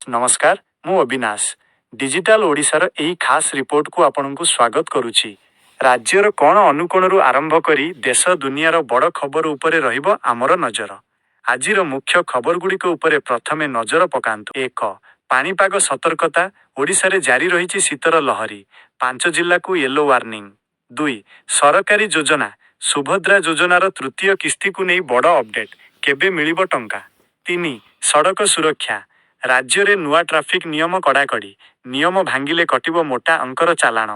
नमस्कार मु अविनाश डिजिटल ओडिशार एही खास रिपोर्ट को आपनकु स्वागत करुछि। राज्यर कोण अनुकोणरू आरंभ करी देश दुनियार बड़ खबर उपरे रहिबो आमर नजर। आजिर मुख्य खबर गुड़िक उपरे प्रथमे नजर पकांतु। 1. पाणीपाग सतर्कता ओडिशारे जारी रहिछि शीतर लहरी 5 जिल्ला को येलो वार्निंग। 2. सरकारी योजना सुभद्रा योजनार तृतीय किस्ती को नहीं बड़ अपडेट केबे मिलिबो टंका। 3. सड़क सुरक्षा राज्य रे नुआ ट्राफिक नियम कड़ाकड़ी नियम भांगिले कटिबो मोटा अंकर चालाण।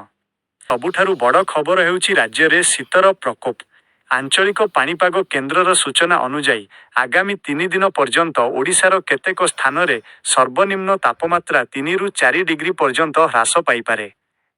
सबुठारु बड़ खबर हेउछि राज्य रे शीतर प्रकोप। आंचलिक पाणीपाग केन्द्रर सूचना अनुजाई आगामी 3 दिन पर्यंत ओडिशार केतेक स्थान रे सर्वनिम्न तापमात्रा 3 रु 4 डिग्री पर्यंत ह्रास पाइपारे।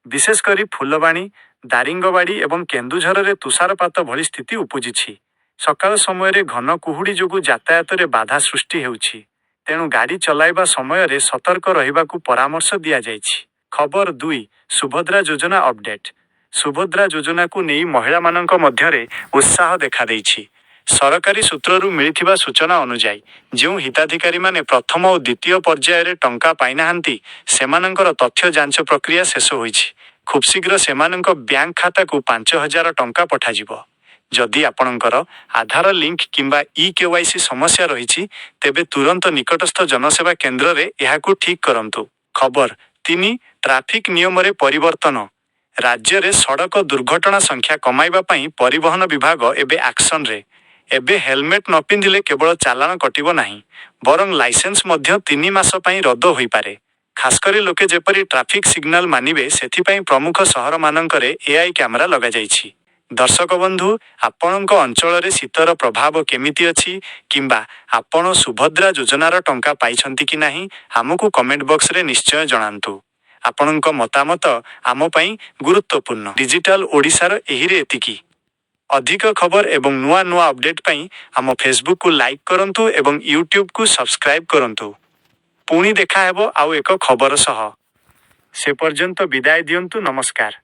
विशेषकरी फुलबाणी दारिंगबाड़ी एवं केन्दुझर रे तुषारपात भली स्थिति उपुजिछि। सकाळ समय रे घन कुहुड़ी जोगु यातायात रे बाधा सृष्टि हेउछि। तेणु गाड़ी चलाइबा समय रे सतर्क रहिबाकु परामर्श दिया जाइछि। खबर 2. सुभद्रा योजना अपडेट। सुभद्रा योजना को नहीं महिला मानक मध्यरे उत्साह देखा देइछि। सरकारी सूत्ररू मिलिथिबा सूचना अनुजाई जो हिताधिकारी माने प्रथम और द्वितीय पर्याय रे टंका पाइनाहांती सेमानंकर तथ्य जांच प्रक्रिया शेष होइछि। खूब शीघ्र सेमानंक बैंक खाता को 5000 टंका पठाजिबो। जदि आपणकर आधार लिंक किंबा ई-केवाईसी समस्या रही तेबे तुरंत निकटस्थ जनसेवा केन्द्र रे एहाकु ठीक करंतु। खबर 3. ट्राफिक नियम रे परिवर्तन राज्य रे सड़क दुर्घटना संख्या कमाइबा पई परिवहन विभाग एबे एक्शन रे। एबे हेलमेट न पिंधिले केवल चालान कटिबो नाही बरं लाइसेंस मध्य 3 मास पई रद्द होई पारे। खास करी लोके जेपरी ट्राफिक सिग्नल मानिबे सेथिपई प्रमुख सहर मानंकरे एआई कैमरा लगा जाइछि। दर्शक बंधु आपणक अंचल रे शीतर प्रभाव केमिति अछि किंबा आपण सुभद्रा योजनार टंका पाइछंती कि नाही हमकु कमेंट बॉक्स रे निश्चय जणांतु। आपणक मतामत आम पई गुरुत्वपूर्ण। डिजिटल ओडिशार एहिरे एतिकी अधिक खबर एवं नुआ नुआ अपडेट पई आम फेसबुक को लाइक करंतु एवं यूट्यूब को सब्सक्राइब करंतु। पुणी देखा हेबो आउ एक खबर सह। से पर्यंत विदाय दियंतु। नमस्कार।